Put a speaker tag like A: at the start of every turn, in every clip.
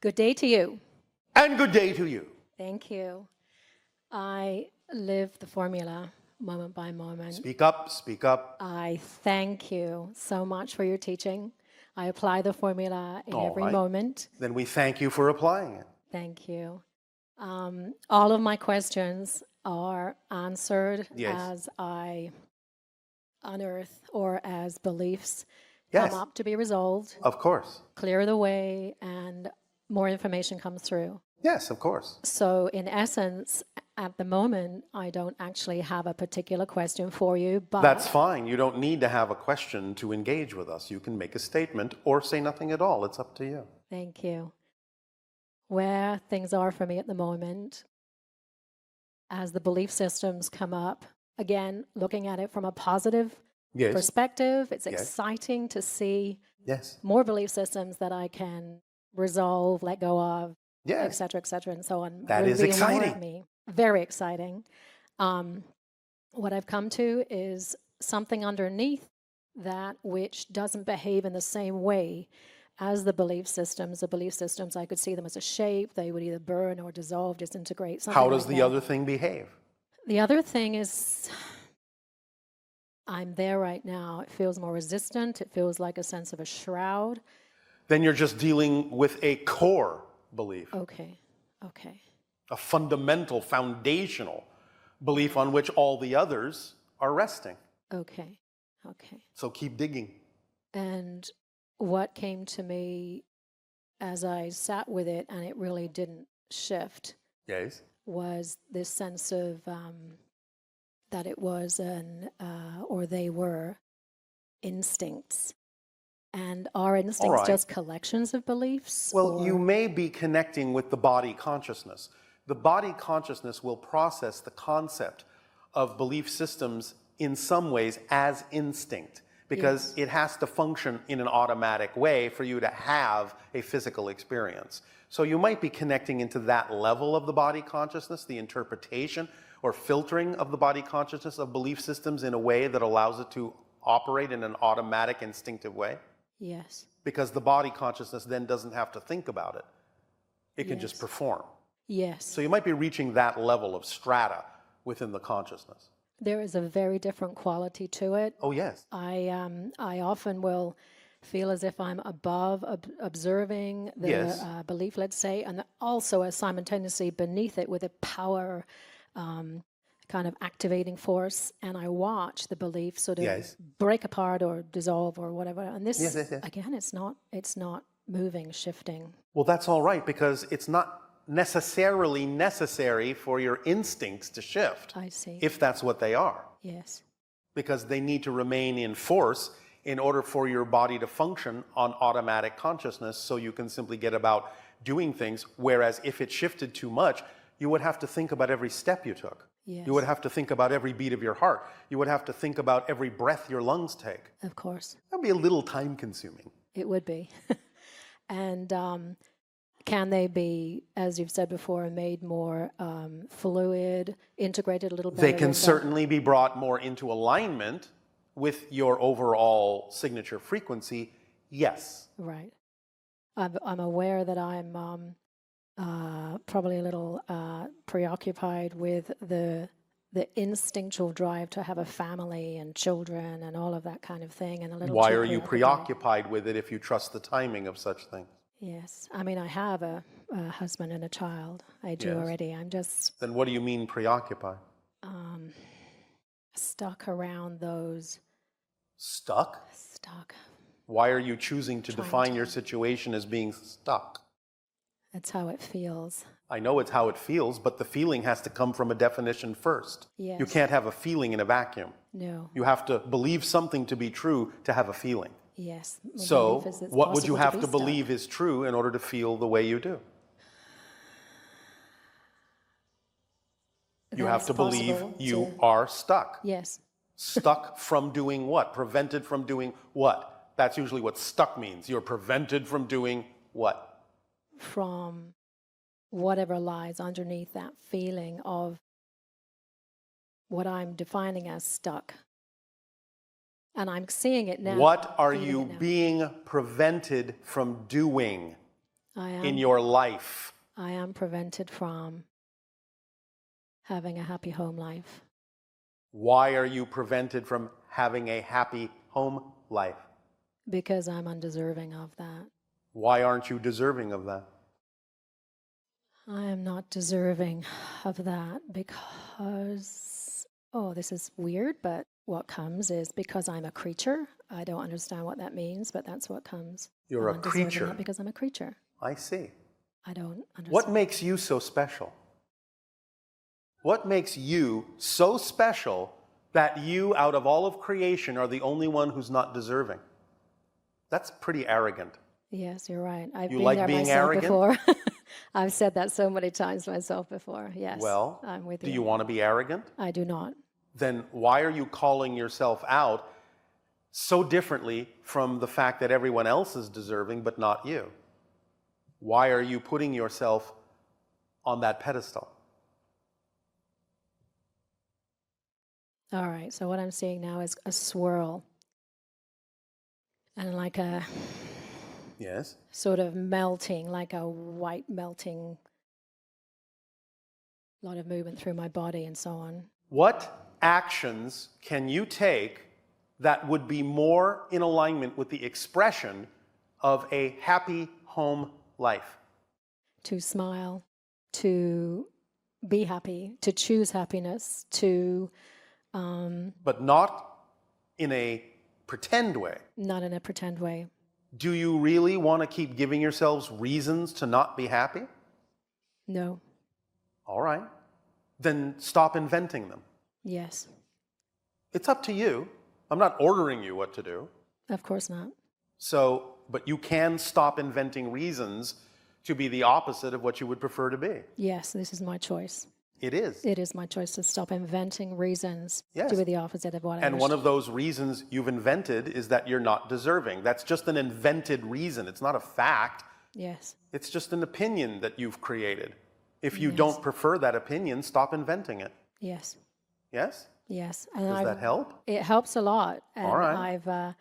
A: Good day to you.
B: And good day to you.
A: Thank you. I live the formula moment by moment.
B: Speak up, speak up.
A: I thank you so much for your teaching. I apply the formula in every moment.
B: Then we thank you for applying it.
A: Thank you. All of my questions are answered as I unearth or as beliefs come up to be resolved,
B: Of course.
A: clear the way, and more information comes through.
B: Yes, of course.
A: So in essence, at the moment, I don't actually have a particular question for you, but
B: That's fine. You don't need to have a question to engage with us. You can make a statement or say nothing at all. It's up to you.
A: thank you. Where things are for me at the moment, as the belief systems come up, again, looking at it from a positive perspective, it's exciting to see more belief systems that I can resolve, let go of, et cetera, and so on.
B: That is exciting.
A: Me. Very exciting. What I've come to is something underneath that which doesn't behave in the same way as the belief systems. The belief systems, I could see them as a shape. They would either burn or dissolve, disintegrate.
B: How does the other thing behave?
A: The other thing is, I'm there right now. It feels more resistant. It feels like a sense of a shroud.
B: Then you're just dealing with a core belief.
A: Okay.
B: A fundamental, foundational belief on which all the others are resting.
A: Okay.
B: So keep digging.
A: And what came to me as I sat with it, and it really didn't shift, was this sense of that it was or they were instincts. And are instincts just collections of beliefs?
B: Well, you may be connecting with the body consciousness. The body consciousness will process the concept of belief systems in some ways as instinct, because it has to function in an automatic way for you to have a physical experience. So you might be connecting into that level of the body consciousness, the interpretation or filtering of the body consciousness of belief systems in a way that allows it to operate in an automatic, instinctive way.
A: Yes.
B: Because the body consciousness then doesn't have to think about it. It can just perform.
A: Yes.
B: So you might be reaching that level of strata within the consciousness.
A: There is a very different quality to it.
B: Oh, yes.
A: I often will feel as if I'm above observing the belief, let's say, and also simultaneously beneath it with a power kind of activating force, and I watch the belief sort of break apart or dissolve or whatever. And this, again, it's not moving, shifting.
B: Well, that's all right, because it's not necessarily necessary for your instincts to shift.
A: I see.
B: If that's what they are.
A: Yes.
B: Because they need to remain in force in order for your body to function on automatic consciousness, so you can simply get about doing things, whereas if it shifted too much, you would have to think about every step you took.
A: Yes.
B: You would have to think about every beat of your heart. You would have to think about every breath your lungs take.
A: Of course.
B: That would be a little time consuming.
A: It would be. And can they be, as you've said before, made more fluid, integrated a little better?
B: They can certainly be brought more into alignment with your overall signature frequency, yes.
A: Right. I'm aware that I'm probably a little preoccupied with the instinctual drive to have a family and children and all of that kind of thing, and a little.
B: Why are you preoccupied with it if you trust the timing of such things?
A: Yes, I mean, I have a husband and a child. I do already. I'm just.
B: Then what do you mean preoccupied?
A: Stuck around those.
B: Stuck?
A: Stuck.
B: Why are you choosing to define your situation as being stuck?
A: That's how it feels.
B: I know it's how it feels, but the feeling has to come from a definition first.
A: Yes.
B: You can't have a feeling in a vacuum.
A: No.
B: You have to believe something to be true to have a feeling.
A: Yes.
B: So what would you have to believe is true in order to feel the way you do? You have to believe you are stuck.
A: Yes.
B: Stuck from doing what? Prevented from doing what? That's usually what stuck means. You're prevented from doing what?
A: From whatever lies underneath that feeling of what I'm defining as stuck. And I'm seeing it now.
B: What are you being prevented from doing? in your life?
A: I am prevented from having a happy home life.
B: Why are you prevented from having a happy home life?
A: Because I'm undeserving of that.
B: Why aren't you deserving of that?
A: I am not deserving of that because, oh, this is weird, but what comes is because I'm a creature. I don't understand what that means, but that's what comes.
B: You're
A: I'm
B: a
A: undeserving
B: creature.
A: that because I'm a creature.
B: I see.
A: I don't understand.
B: What makes you so special? What makes you so special that you, out of all of creation, are the only one who's not deserving? That's pretty arrogant.
A: Yes, you're right. I've
B: You
A: been
B: like
A: there
B: being
A: myself
B: arrogant?
A: before. I've said that so many times myself before. Yes.
B: Well,
A: I'm with
B: do you want to be arrogant?
A: I do not.
B: Then why are you calling yourself out so differently from the fact that everyone else is deserving but not you? Why are you putting yourself on that pedestal?
A: All right, so what I'm seeing now is a swirl and like a
B: Yes.
A: sort of melting, like a white melting, a lot of movement through my body and so on.
B: What actions can you take that would be more in alignment with the expression of a happy home life?
A: To smile, to be happy, to choose happiness, to...
B: But not in a pretend way.
A: Not in a pretend way.
B: Do you really want to keep giving yourselves reasons to not be happy?
A: No.
B: All right. Then stop inventing them.
A: Yes.
B: It's up to you. I'm not ordering you what to do.
A: Of course not.
B: So, but you can stop inventing reasons to be the opposite of what you would prefer to be.
A: Yes, this is my choice.
B: It is.
A: It is my choice to stop inventing reasons
B: Yes.
A: to be the opposite of what I
B: And
A: wish.
B: one of those reasons you've invented is that you're not deserving. That's just an invented reason. It's not a fact.
A: Yes.
B: It's just an opinion that you've created. If you
A: Yes.
B: don't prefer that opinion, stop inventing it.
A: Yes.
B: Yes?
A: Yes. And
B: Does that help?
A: It helps a lot. And
B: All right.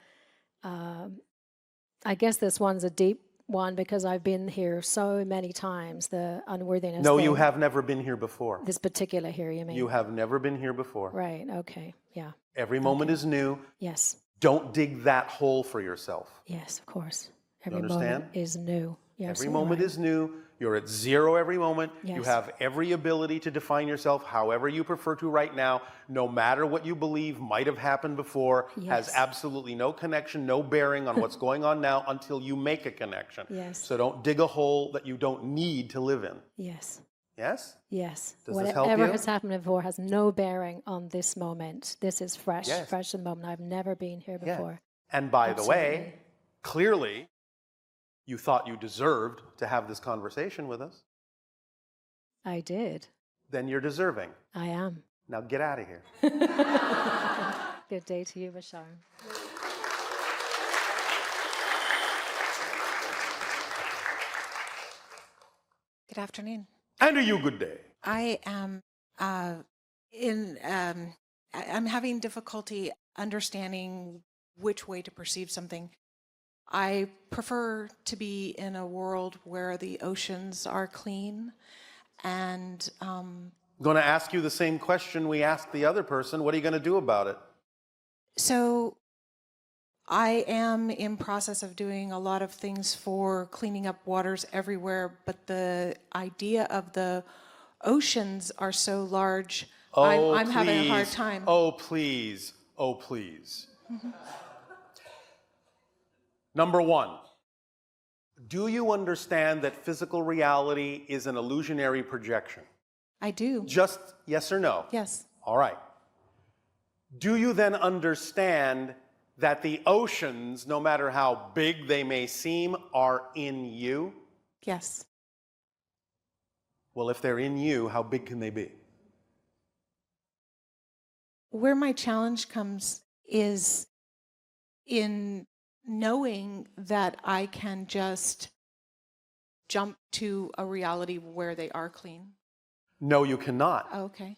A: I guess this one's a deep one because I've been here so many times, the unworthiness
B: No,
A: thing.
B: you have never been here before.
A: This particular here, you mean?
B: You have never been here before.
A: Right, okay, yeah.
B: Every moment is new.
A: Yes,
B: Don't dig that hole for yourself.
A: yes, of course. Every
B: understand?
A: moment is new. You're
B: Every
A: absolutely
B: moment
A: right.
B: is new. You're at zero every moment. You
A: Yes.
B: have every ability to define yourself however you prefer to right now, no matter what you believe might have happened before, has
A: Yes.
B: absolutely no connection, no bearing on what's going on now until you make a connection.
A: Yes.
B: So don't dig a hole that you don't need to live in.
A: Yes,
B: Yes?
A: yes.
B: Does this help
A: Whatever
B: you?
A: has happened before has no bearing on this moment. This is fresh,
B: Yes.
A: fresh in the moment. I've never been here
B: Yeah.
A: before.
B: And by the way,
A: Absolutely.
B: clearly, you thought you deserved to have this conversation with us.
A: I did.
B: Then you're deserving.
A: I am.
B: Now get out of here.
A: Good day to you, Bashar.
C: Good afternoon.
B: And to you, good day.
C: I am I'm having difficulty understanding which way to perceive something. I prefer to be in a world where the oceans are clean and
B: I'm going to ask you the same question we asked the other person. What are you going to do about it?
C: so I am in process of doing a lot of things for cleaning up waters everywhere, but the idea of the oceans are so large, I'm having a hard
B: please.
C: time.
B: Oh, please. Oh, please. Number one, do you understand that physical reality is an illusionary projection?
C: I do.
B: Just yes or no?
C: Yes.
B: All right. Do you then understand that the oceans, no matter how big they may seem, are in you?
C: Yes.
B: Well, if they're in you, how big can they be?
C: Where my challenge comes is in knowing that I can just jump to a reality where they are clean.
B: No, you cannot.
C: Okay.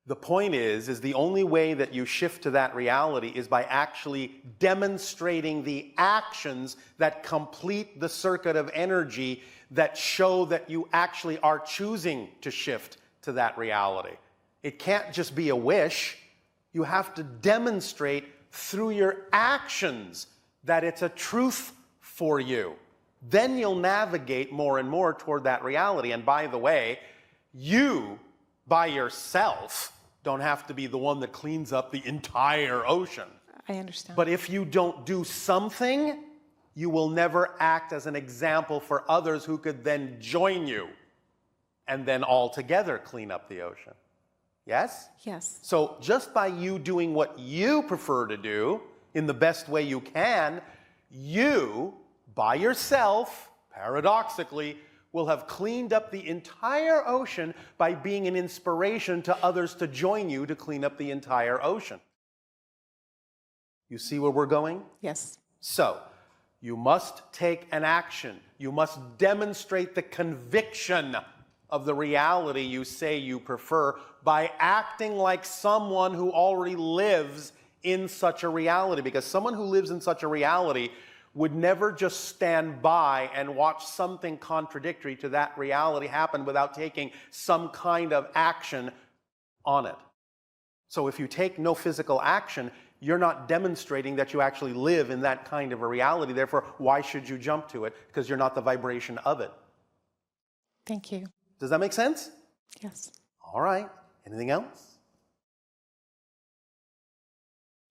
B: The point is the only way that you shift to that reality is by actually demonstrating the actions that complete the circuit of energy that show that you actually are choosing to shift to that reality. It can't just be a wish. You have to demonstrate through your actions that it's a truth for you. Then you'll navigate more and more toward that reality. And by the way, you, by yourself, don't have to be the one that cleans up the entire ocean.
C: I understand.
B: But if you don't do something, you will never act as an example for others who could then join you and then all together clean up the ocean. Yes?
C: Yes.
B: So just by you doing what you prefer to do in the best way you can, you, by yourself, paradoxically, will have cleaned up the entire ocean by being an inspiration to others to join you to clean up the entire ocean. You see where we're going?
C: Yes.
B: So, you must take an action. You must demonstrate the conviction of the reality you say you prefer by acting like someone who already lives in such a reality. Because someone who lives in such a reality would never just stand by and watch something contradictory to that reality happen without taking some kind of action on it. So if you take no physical action, you're not demonstrating that you actually live in that kind of a reality. Therefore, why should you jump to it? Because you're not the vibration of it.
C: Thank you.
B: Does that make sense?
C: Yes.
B: All right. Anything else?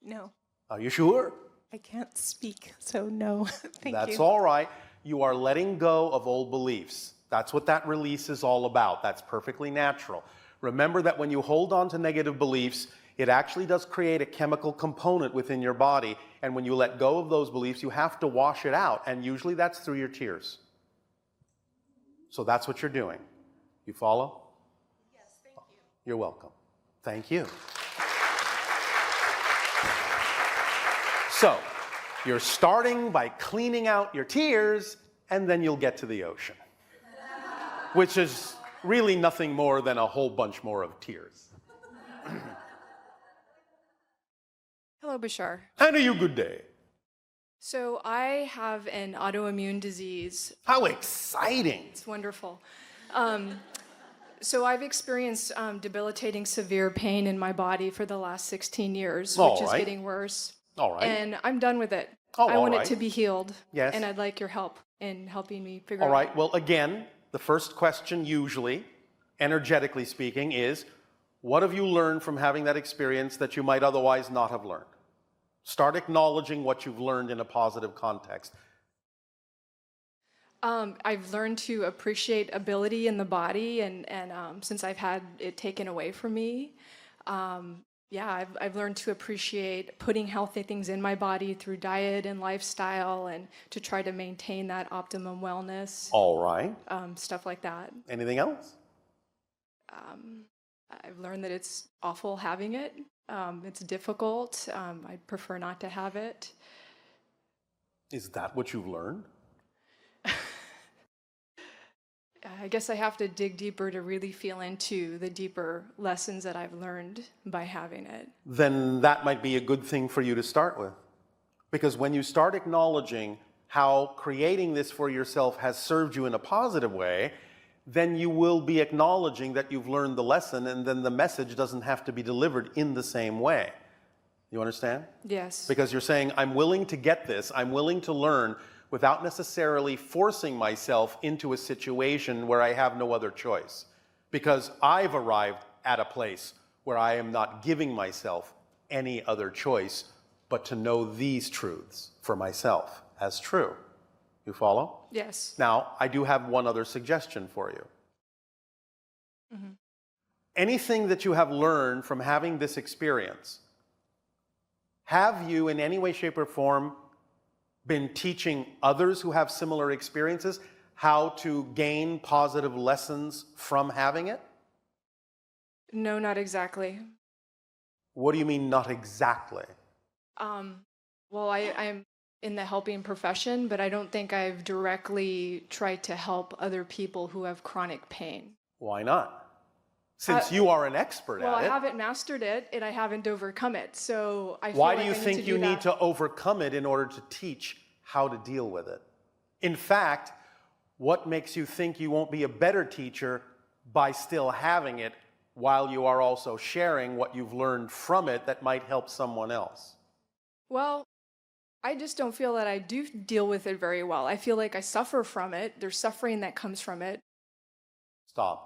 C: No,
B: Are you sure?
C: I can't speak, so no. Thank you.
B: That's all right. You are letting go of old beliefs. That's what that release is all about. That's perfectly natural. Remember that when you hold on to negative beliefs, it actually does create a chemical component within your body. And when you let go of those beliefs, you have to wash it out. And usually that's through your tears. So that's what you're doing. You follow?
C: Yes, thank you.
B: You're welcome. Thank you. So, you're starting by cleaning out your tears, and then you'll get to the ocean, which is really nothing more than a whole bunch more of tears.
D: Hello, Bashar.
B: And a you good day.
D: So I have an autoimmune disease.
B: How exciting.
D: It's wonderful. So I've experienced debilitating severe pain in my body for the last 16 years, which is getting worse.
B: All right.
D: And I'm done with it.
B: Oh,
D: I want
B: all
D: it to
B: right.
D: be healed.
B: Yes.
D: And I'd like your help in helping me figure
B: All
D: out.
B: right. Well, again, the first question usually, energetically speaking, is what have you learned from having that experience that you might otherwise not have learned? Start acknowledging what you've learned in a positive context.
D: I've learned to appreciate ability in the body, and since I've had it taken away from me, I've learned to appreciate putting healthy things in my body through diet and lifestyle, and to try to maintain that optimum wellness.
B: All right.
D: Stuff like that.
B: Anything else?
D: I've learned that it's awful having it. It's difficult. I prefer not to have it.
B: Is that what you've learned?
D: I guess I have to dig deeper to really feel into the deeper lessons that I've learned by having it.
B: Then that might be a good thing for you to start with. Because when you start acknowledging how creating this for yourself has served you in a positive way, then you will be acknowledging that you've learned the lesson, and then the message doesn't have to be delivered in the same way. You understand?
D: Yes.
B: Because you're saying, I'm willing to get this, I'm willing to learn, without necessarily forcing myself into a situation where I have no other choice. Because I've arrived at a place where I am not giving myself any other choice but to know these truths for myself as true. You follow?
D: Yes.
B: Now, I do have one other suggestion for you.
D: Mm-hmm.
B: Anything that you have learned from having this experience, have you in any way, shape, or form been teaching others who have similar experiences how to gain positive lessons from having it?
D: No, not exactly.
B: What do you mean, not exactly?
D: Well, I'm in the helping profession, but I don't think I've directly tried to help other people who have chronic pain.
B: Why not? Since you are an expert
D: Well,
B: at
D: I
B: it.
D: haven't mastered it and I haven't overcome it. So I feel
B: Why
D: like
B: do you
D: I
B: think
D: need to
B: you
D: do
B: need
D: that.
B: to overcome it in order to teach how to deal with it? In fact, what makes you think you won't be a better teacher by still having it while you are also sharing what you've learned from it that might help someone else?
D: Well, I just don't feel that I do deal with it very well. I feel like I suffer from it. There's suffering that comes from it.
B: Stop.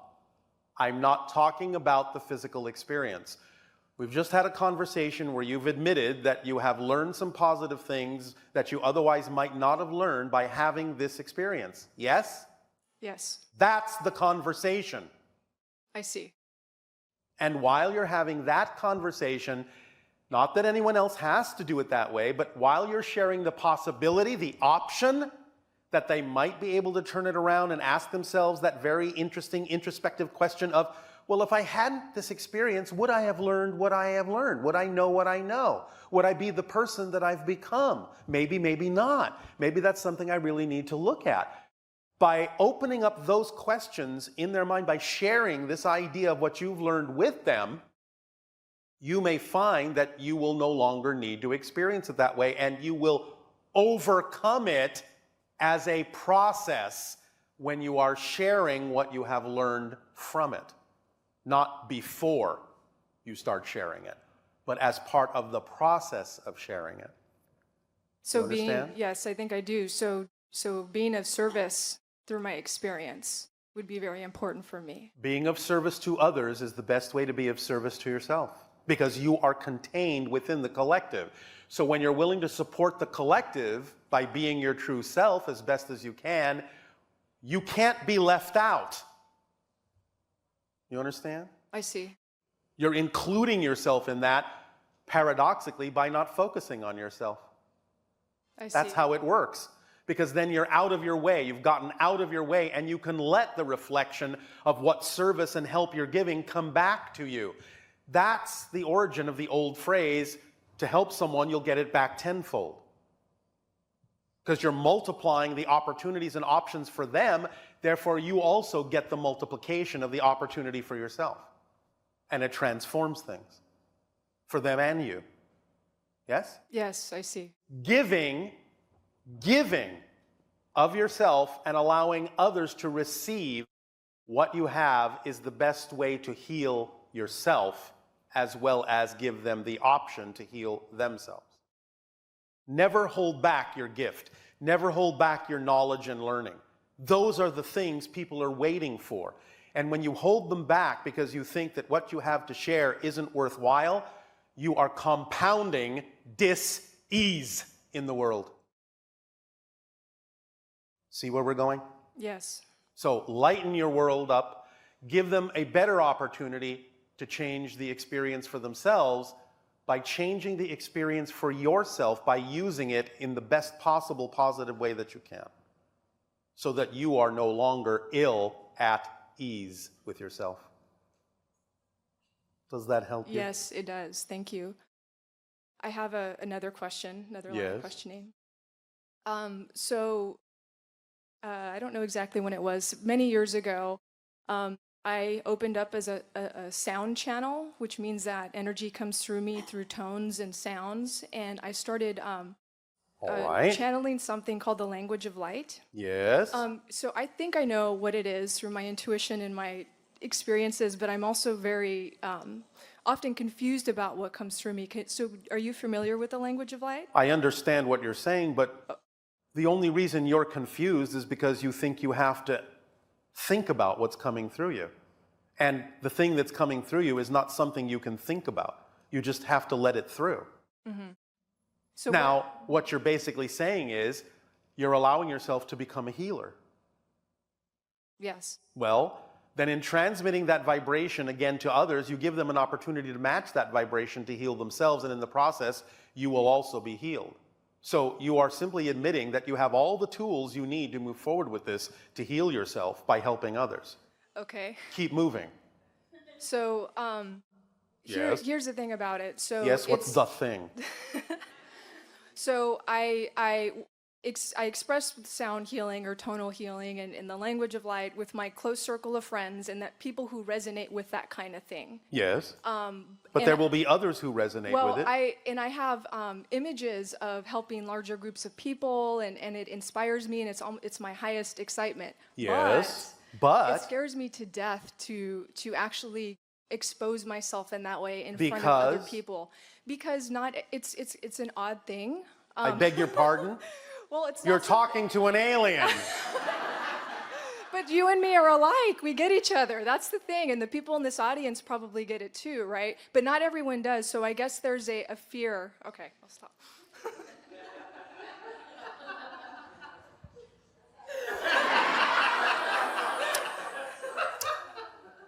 B: I'm not talking about the physical experience. We've just had a conversation where you've admitted that you have learned some positive things that you otherwise might not have learned by having this experience. Yes?
D: Yes,
B: That's the conversation.
D: I see.
B: And while you're having that conversation, not that anyone else has to do it that way, but while you're sharing the possibility, the option that they might be able to turn it around and ask themselves that very interesting introspective question of, well, if I hadn't this experience, would I have learned what I have learned? Would I know what I know? Would I be the person that I've become? Maybe, maybe not. Maybe that's something I really need to look at. By opening up those questions in their mind, by sharing this idea of what you've learned with them, you may find that you will no longer need to experience it that way, and you will overcome it as a process when you are sharing what you have learned from it. Not before you start sharing it, but as part of the process of sharing it.
D: So
B: You understand?
D: yes, I think I do. So being of service through my experience would be very important for me.
B: Being of service to others is the best way to be of service to yourself, because you are contained within the collective. So when you're willing to support the collective by being your true self as best as you can't be left out. You understand?
D: I see.
B: You're including yourself in that, paradoxically, by not focusing on yourself.
D: I see.
B: That's how it works. Because then you're out of your way. You've gotten out of your way, and you can let the reflection of what service and help you're giving come back to you. That's the origin of the old phrase, to help someone, you'll get it back tenfold. Because you're multiplying the opportunities and options for them, therefore you also get the multiplication of the opportunity for yourself. And it transforms things for them and you. Yes?
D: Yes, I see.
B: Giving of yourself and allowing others to receive what you have is the best way to heal yourself, as well as give them the option to heal themselves. Never hold back your gift. Never hold back your knowledge and learning. Those are the things people are waiting for. And when you hold them back because you think that what you have to share isn't worthwhile, you are compounding dis-ease in the world. See where we're going?
D: Yes.
B: So lighten your world up. Give them a better opportunity to change the experience for themselves by changing the experience for yourself by using it in the best possible positive way that you can, so that you are no longer ill at ease with yourself. Does that help you?
D: Yes, it does. Thank you. I have another question, another line of questioning. I don't know exactly when it was. Many years ago, I opened up as a sound channel, which means that energy comes through me through tones and sounds. And I started channeling something called the language of light.
B: Yes.
D: So I think I know what it is through my intuition and my experiences, but I'm also very often confused about what comes through me. So are you familiar with the language of light?
B: I understand what you're saying, but the only reason you're confused is because you think you have to think about what's coming through you. And the thing that's coming through you is not something you can think about. You just have to let it through.
D: Mm-hmm. So
B: now, what you're basically saying is you're allowing yourself to become a healer.
D: Yes.
B: Well, then in transmitting that vibration again to others, you give them an opportunity to match that vibration to heal themselves, and in the process, you will also be healed. So you are simply admitting that you have all the tools you need to move forward with this to heal yourself by helping others.
D: Okay.
B: Keep moving.
D: So
B: Yes.
D: here's the thing about it. So
B: yes, what's the thing?
D: So I I express with sound healing or tonal healing and in the language of light with my close circle of friends and that people who resonate with that kind of thing.
B: Yes. But there will be others who resonate with it.
D: I have images of helping larger groups of people, and it inspires me, and it's my highest excitement.
B: Yes.
D: But it scares me to death to actually expose myself in that way in front of other people, because it's an odd thing.
B: I beg your pardon?
D: Well, it's
B: You're
D: not
B: talking to an alien.
D: But you and me are alike. We get each other. That's the thing. And the people in this audience probably get it too, right? But not everyone does. So I guess there's a fear. Okay, I'll stop.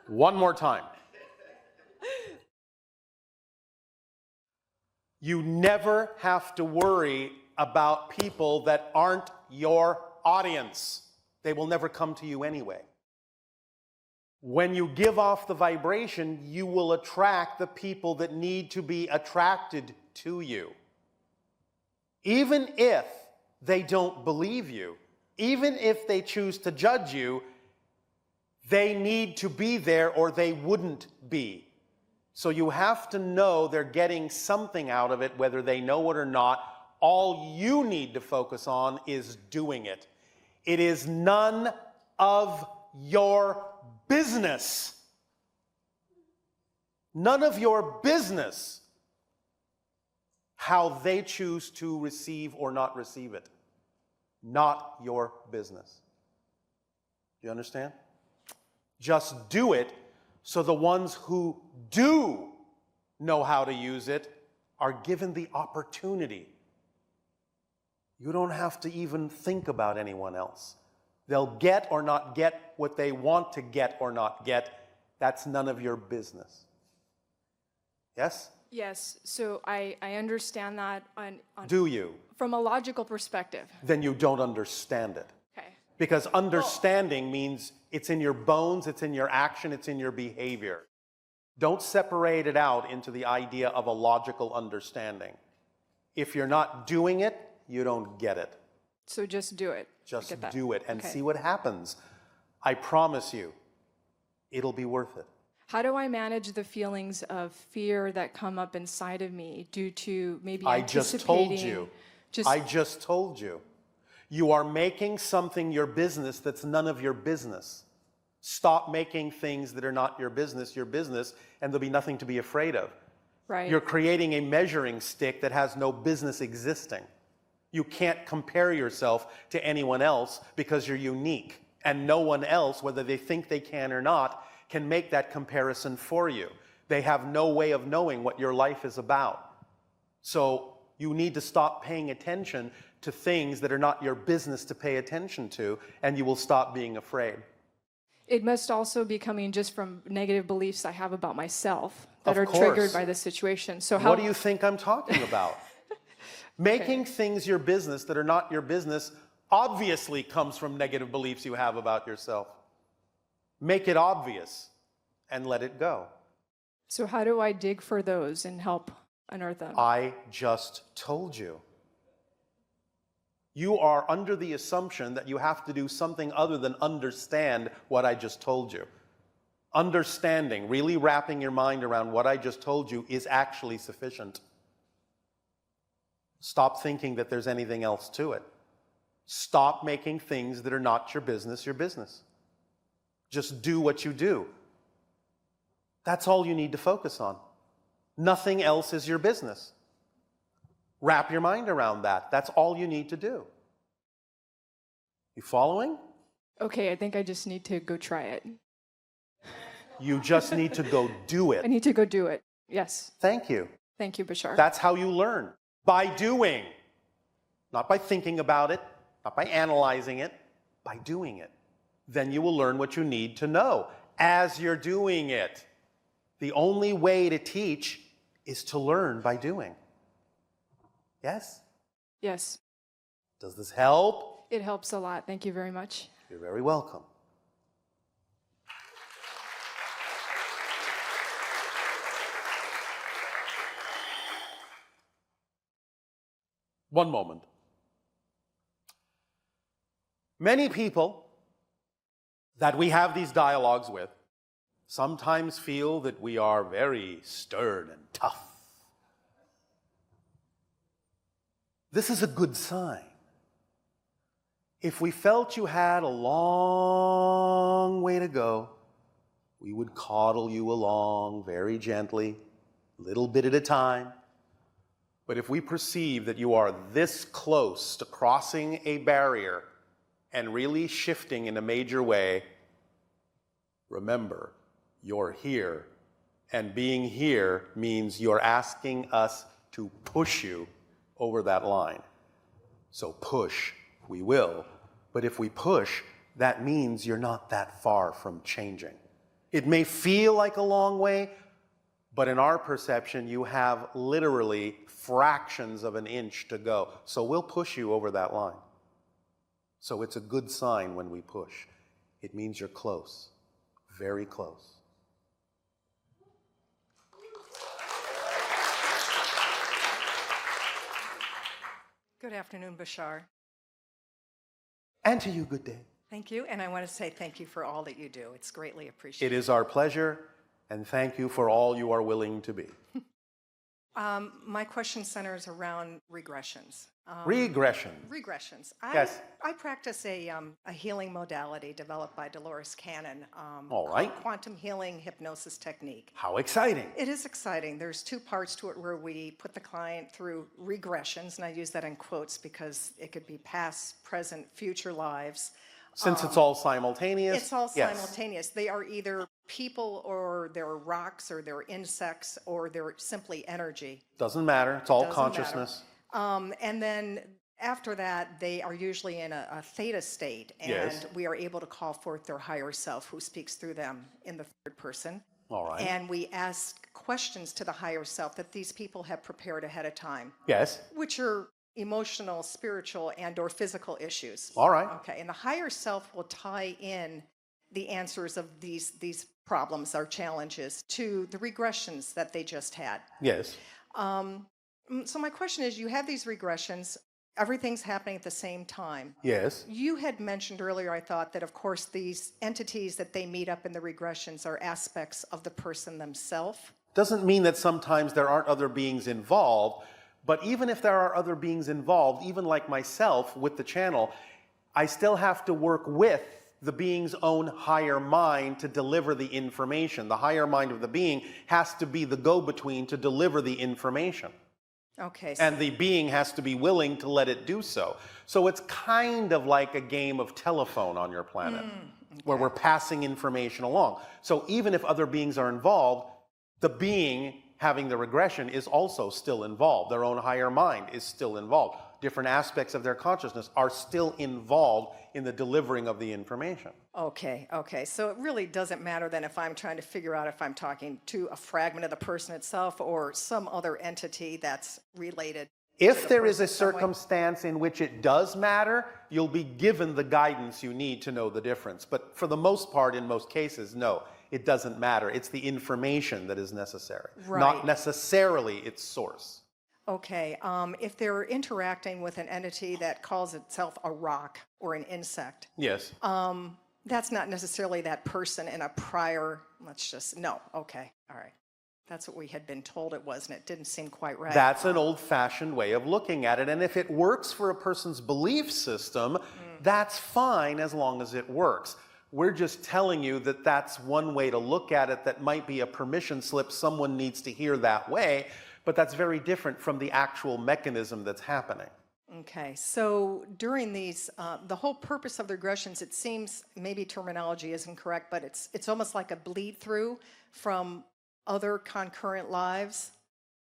B: One more time. You never have to worry about people that aren't your audience. They will never come to you anyway. When you give off the vibration, you will attract the people that need to be attracted to you. Even if they don't believe you, even if they choose to judge you, they need to be there or they wouldn't be. So you have to know they're getting something out of it, whether they know it or not. All you need to focus on is doing it. It is none of your business. None of your business how they choose to receive or not receive it. Not your business. Do you understand? Just do it so the ones who do know how to use it are given the opportunity. You don't have to even think about anyone else. They'll get or not get what they want to get or not get. That's none of your business. Yes?
D: Yes, so I understand that
B: Do you?
D: from a logical perspective.
B: Then you don't understand it.
D: Okay.
B: Because understanding means it's in your bones, it's in your action, it's in your behavior. Don't separate it out into the idea of a logical understanding. If you're not doing it, you don't get it.
D: So just do it.
B: Just do it and see what happens. I promise you, it'll be worth it.
D: How do I manage the feelings of fear that come up inside of me due to maybe
B: I just told you. I just told you. You are making something your business that's none of your business. Stop making things that are not your business, and there'll be nothing to be afraid of.
D: Right.
B: You're creating a measuring stick that has no business existing. You can't compare yourself to anyone else because you're unique. And no one else, whether they think they can or not, can make that comparison for you. They have no way of knowing what your life is about. So you need to stop paying attention to things that are not your business to pay attention to, and you will stop being afraid.
D: It must also be coming just from negative beliefs I have about myself that are
B: Of course.
D: triggered by the situation. So how
B: What do you think I'm talking about? Making things your business that are not your business obviously comes from negative beliefs you have about yourself. Make it obvious and let it go.
D: So how do I dig for those and help unearth them?
B: I just told you. You are under the assumption that you have to do something other than understand what I just told you. Understanding, really wrapping your mind around what I just told you is actually sufficient. Stop thinking that there's anything else to it. Stop making things that are not your business. Just do what you do. That's all you need to focus on. Nothing else is your business. Wrap your mind around that. That's all you need to do. You following?
D: Okay, I think I just need to go try it.
B: You just need to go do
D: I
B: it.
D: need to go do it. Yes.
B: Thank you.
D: Thank you, Bashar.
B: That's how you learn. By doing. Not by thinking about it, not by analyzing it, by doing it. Then you will learn what you need to know as you're doing it. The only way to teach is to learn by doing. Yes?
D: Yes.
B: Does this help?
D: It helps a lot. Thank you very much.
B: You're very welcome. One moment. Many people that we have these dialogues with sometimes feel that we are very stern and tough. This is a good sign. If we felt you had a long way to go, we would coddle you along very gently, a little bit at a time. But if we perceive that you are this close to crossing a barrier and really shifting in a major way, remember, you're here. And being here means you're asking us to push you over that line. So push, we will. But if we push, that means you're not that far from changing. It may feel like a long way, but in our perception, you have literally fractions of an inch to go. So we'll push you over that line. So it's a good sign when we push. It means you're close, very close.
E: Good afternoon, Bashar.
B: And to you, good day.
E: Thank you, and I want to say thank you for all that you do. It's greatly appreciated.
B: It is our pleasure, and thank you for all you are willing to be.
E: My question centers around regressions.
B: Regression.
E: Regressions.
B: Yes.
E: I practice a healing modality developed by Dolores Cannon.
B: All right.
E: Called quantum healing hypnosis technique.
B: How exciting.
E: It is exciting. There's two parts to it where we put the client through regressions, and I use that in quotes because it could be past, present, future lives.
B: Since it's all simultaneous?
E: It's all
B: yes.
E: simultaneous. They are either people or they're rocks or they're insects or they're simply energy.
B: Doesn't matter. It's all
E: Doesn't
B: consciousness.
E: And then after that, they are usually in a theta state, and
B: Yes.
E: we are able to call forth their higher self who speaks through them in the third person.
B: All right.
E: And we ask questions to the higher self that these people have prepared ahead of time,
B: Yes.
E: which are emotional, spiritual, and or physical issues.
B: All right.
E: Okay, and the higher self will tie in the answers of these problems or challenges to the regressions that they just had.
B: Yes.
E: So my question is, you have these regressions, everything's happening at the same time.
B: Yes.
E: You had mentioned earlier, I thought, that of course these entities that they meet up in the regressions are aspects of the person themselves.
B: Doesn't mean that sometimes there aren't other beings involved, but even if there are other beings involved, even like myself with the channel, I still have to work with the being's own higher mind to deliver the information. The higher mind of the being has to be the go-between to deliver the information.
E: Okay.
B: And the being has to be willing to let it do so. So it's kind of like a game of telephone on your planet, where we're passing information along. So even if other beings are involved, the being having the regression is also still involved. Their own higher mind is still involved. Different aspects of their consciousness are still involved in the delivering of the information.
E: Okay. So it really doesn't matter then if I'm trying to figure out if I'm talking to a fragment of the person itself or some other entity that's related.
B: If there is a circumstance in which it does matter, you'll be given the guidance you need to know the difference. But for the most part, in most cases, no, it doesn't matter. It's the information that is necessary, not necessarily its source.
E: Okay, if they're interacting with an entity that calls itself a rock or an insect,
B: Yes.
E: that's not necessarily that person in a prior, okay, all right. That's what we had been told it was, and it didn't seem quite right.
B: That's an old-fashioned way of looking at it. And if it works for a person's belief system, that's fine as long as it works. We're just telling you that that's one way to look at it that might be a permission slip someone needs to hear that way, but that's very different from the actual mechanism that's happening.
E: Okay, so during these, the whole purpose of the regressions, it seems, maybe terminology isn't correct, but it's almost like a bleed through from other concurrent lives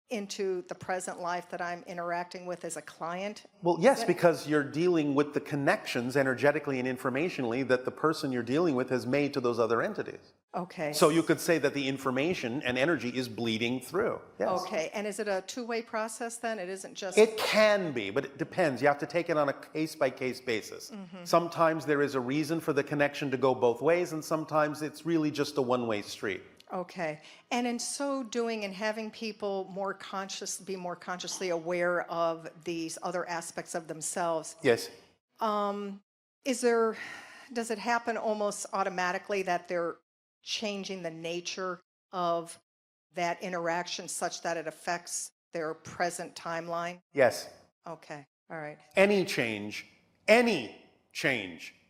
E: into the present life that I'm interacting with as a client?
B: Well, yes, because you're dealing with the connections energetically and informationally that the person you're dealing with has made to those other entities.
E: Okay.
B: So you could say that the information and energy is bleeding through. Yes.
E: Okay, and is it a two-way process then? It isn't just...
B: It can be, but it depends. You have to take it on a case-by-case basis. Sometimes there is a reason for the connection to go both ways, and sometimes it's really just a one-way street.
E: Okay, and in so doing and having people be more consciously aware of these other aspects of themselves,
B: Yes.
E: does it happen almost automatically that they're changing the nature of that interaction such that it affects their present timeline?
B: Yes.
E: Okay, all right.
B: Any change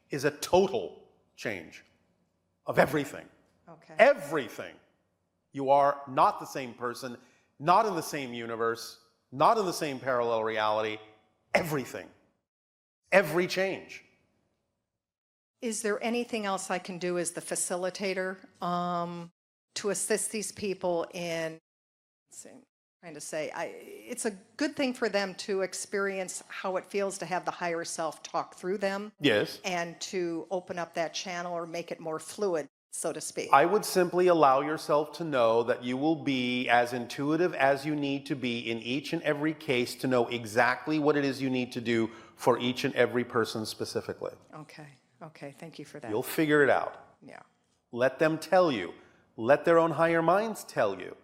B: is a total change of everything.
E: Okay.
B: Everything. You are not the same person, not in the same universe, not in the same parallel reality. Everything. Every change.
E: Is there anything else I can do as the facilitator to assist these people in, trying to say, it's a good thing for them to experience how it feels to have the higher self talk through them.
B: Yes.
E: And to open up that channel or make it more fluid, so to speak.
B: I would simply allow yourself to know that you will be as intuitive as you need to be in each and every case to know exactly what it is you need to do for each and every person specifically.
E: Okay. Okay, thank you for that.
B: You'll figure it out.
E: Yeah.
B: Let them tell you. Let their own higher minds tell you.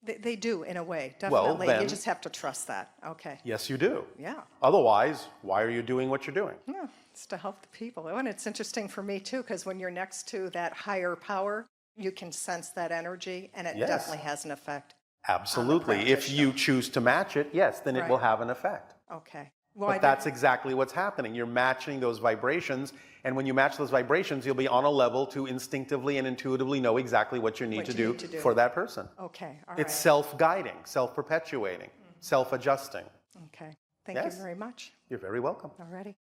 E: They do, in a way,
B: Well,
E: definitely.
B: then-
E: You just have to trust that. Okay.
B: Yes, you do.
E: Yeah.
B: Otherwise, why are you doing what you're doing?
E: Yeah, it's to help the people. Oh, and it's interesting for me, too, because when you're next to that higher power, you can sense that energy, and it
B: Yes.
E: definitely has an effect.
B: Absolutely. If you choose to match it, yes, then it will
E: Right.
B: have an effect.
E: Okay. Well,
B: But that's exactly what's happening. You're matching those vibrations, and when you match those vibrations, you'll be on a level to instinctively and intuitively know exactly what you need, to, do for that person.
E: Okay, all
B: It's
E: right.
B: self-guiding, self-perpetuating, self-adjusting.
E: Okay. Thank
B: Yes.
E: you very much.
B: You're very welcome.
E: All righty.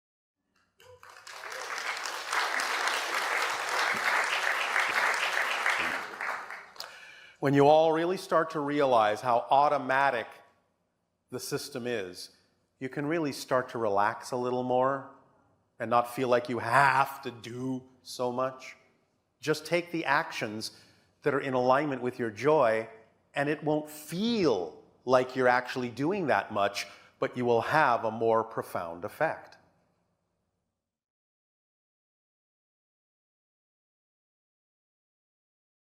B: When you all really start to realize how automatic the system is, you can really start to relax a little more and not feel like you have to do so much. Just take the actions that are in alignment with your joy, and it won't feel like you're actually doing that much, but you will have a more profound effect.